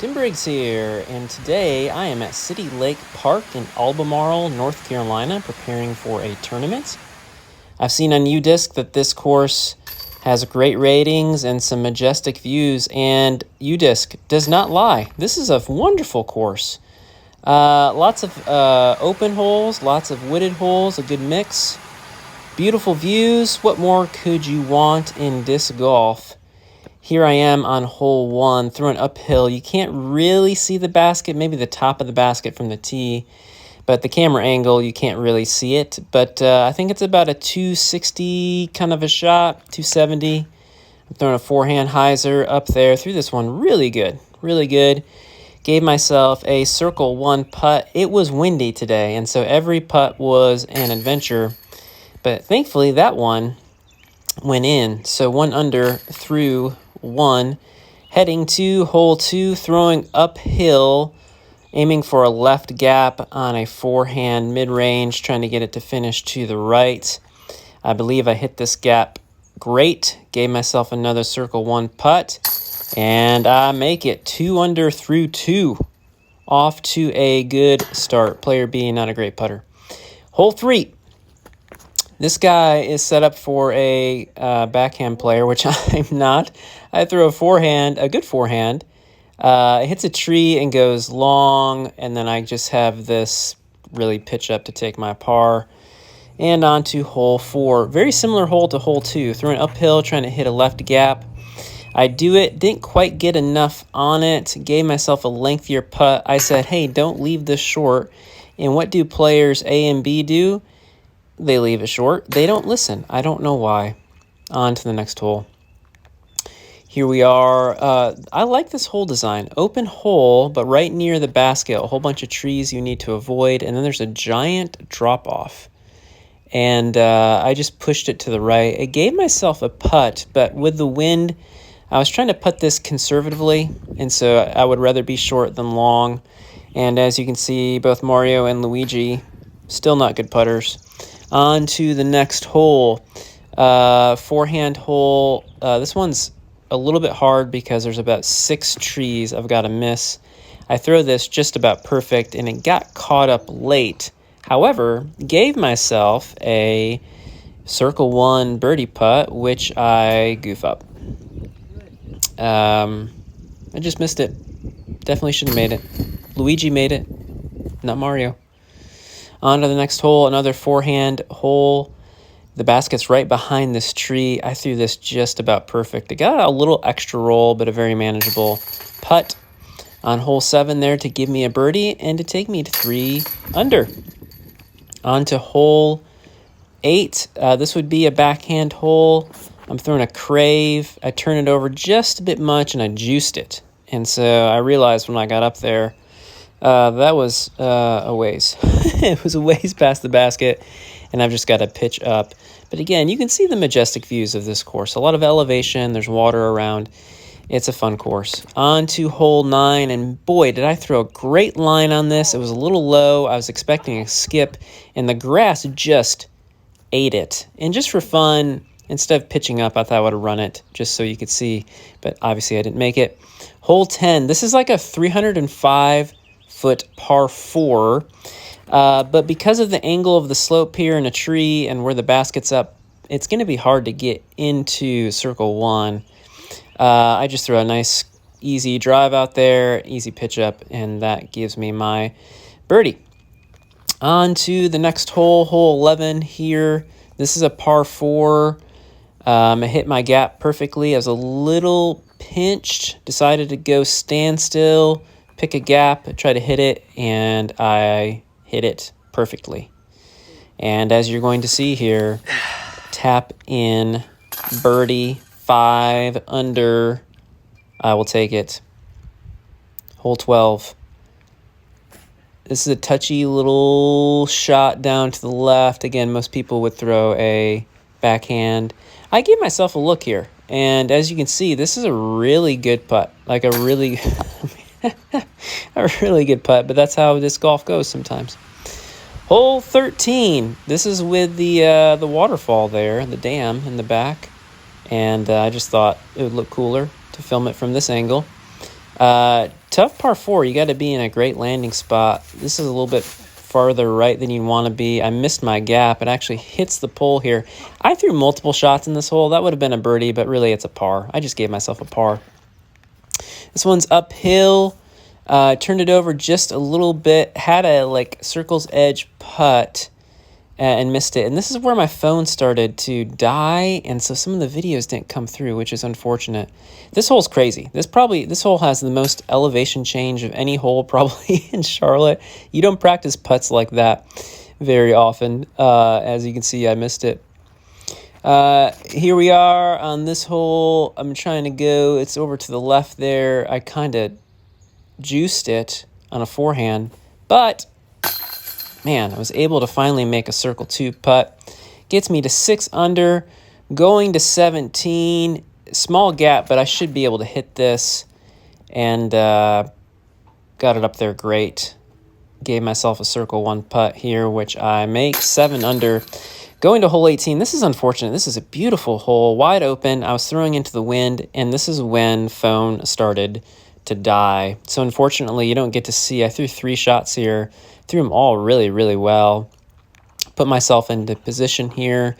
Tim Briggs here, and today I am at City Lake Park in Albemarle, North Carolina, preparing for a tournament. I've seen on UDisc that this course has great ratings and some majestic views, and UDisc does not lie. This is a wonderful course. Lots of open holes, lots of wooded holes, a good mix. Beautiful views. What more could you want in disc golf? Here I am on hole 1, throwing uphill. You can't really see the basket, maybe the top of the basket from the tee, but the camera angle, you can't really see it. But I think it's about a 260 kind of a shot, 270. I'm throwing a forehand hyzer up there. Threw this one really good, really good. Gave myself a circle 1 putt. It was windy today, and so every putt was an adventure. But thankfully, that one went in. So 1 under through 1, heading to hole 2, throwing uphill, aiming for a left gap on a forehand mid-range, trying to get it to finish to the right. I believe I hit this gap great. Gave myself another circle 1 putt, and I make it 2 under through 2. Off to a good start. Player B, not a great putter. Hole 3. This guy is set up for a backhand player, which I'm not. I throw a forehand, a good forehand. It hits a tree and goes long, and then I just have this really pitch up to take my par. And on to hole 4. Very similar hole to hole 2. Throwing uphill, trying to hit a left gap. I do it, didn't quite get enough on it. Gave myself a lengthier putt. I said, hey, don't leave this short. And what do players A and B do? They leave it short. They don't listen. I don't know why. On to the next hole. Here we are. I like this hole design. Open hole, but right near the basket. A whole bunch of trees you need to avoid. And then there's a giant drop-off. And I just pushed it to the right. It gave myself a putt, but with the wind, I was trying to putt this conservatively. And so I would rather be short than long. And as you can see, both Mario and Luigi, still not good putters. On to the next hole, forehand hole. This one's a little bit hard because there's about 6 trees I've got to miss. I throw this just about perfect, and it got caught up late. However, gave myself a circle 1 birdie putt, which I goof up. I just missed it. Definitely should have made it. Luigi made it, not Mario. On to the next hole, another forehand hole. The basket's right behind this tree. I threw this just about perfect. It got a little extra roll, but a very manageable putt on hole 7 there to give me a birdie and to take me to 3 under. On to hole 8. This would be a backhand hole. I'm throwing a crave. I turn it over just a bit much, and I juiced it. And so I realized when I got up there, that was a ways. It was a ways past the basket, and I've just got to pitch up. But again, you can see the majestic views of this course. A lot of elevation. There's water around. It's a fun course. On to hole 9, and boy, did I throw a great line on this. It was a little low. I was expecting a skip, and the grass just ate it. And just for fun, instead of pitching up, I thought I would run it just so you could see, but obviously I didn't make it. Hole 10. This is like a 305-foot par 4. But because of the angle of the slope here and a tree and where the basket's up, it's going to be hard to get into circle 1. I just throw a nice, easy drive out there, easy pitch up, and that gives me my birdie. On to the next hole, hole 11 here. This is a par 4. I hit my gap perfectly. I was a little pinched, decided to go standstill, pick a gap, try to hit it, and I hit it perfectly. And as you're going to see here, tap in birdie, 5 under. I will take it. Hole 12. This is a touchy little shot down to the left. Again, most people would throw a backhand. I gave myself a look here, and as you can see, this is a really good putt. Like a really, a really good putt, but that's how this golf goes sometimes. Hole 13. This is with the waterfall there, the dam in the back, and I just thought it would look cooler to film it from this angle. tough par 4. You got to be in a great landing spot. This is a little bit farther right than you'd want to be. I missed my gap. It actually hits the pole here. I threw multiple shots in this hole. That would have been a birdie, but really it's a par. I just gave myself a par. This one's uphill. Turned it over just a little bit. Had a circle's edge putt and missed it. And this is where my phone started to die, and so some of the videos didn't come through, which is unfortunate. This hole's crazy. This hole has the most elevation change of any hole probably in Charlotte. You don't practice putts like that very often. As you can see, I missed it. Here we are on this hole. I'm trying to go. It's over to the left there. I kind of juiced it on a forehand, but man, I was able to finally make a circle 2 putt. Gets me to 6 under, going to 17. Small gap, but I should be able to hit this. And got it up there great. Gave myself a circle 1 putt here, which I make 7 under. Going to hole 18. This is unfortunate. This is a beautiful hole, wide open. I was throwing into the wind, and this is when phone started to die. So unfortunately, you don't get to see. I threw 3 shots here. Threw them all really, really well. Put myself into position here.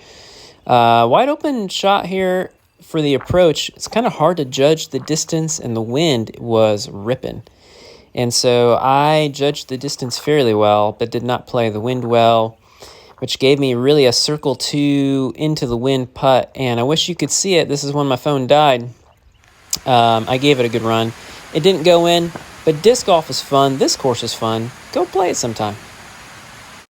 Wide open shot here for the approach. It's kind of hard to judge the distance, and the wind was ripping. And so I judged the distance fairly well, but did not play the wind well, which gave me really a circle 2 into the wind putt. And I wish you could see it. This is when my phone died. I gave it a good run. It didn't go in, but disc golf is fun. This course is fun. Go play it sometime.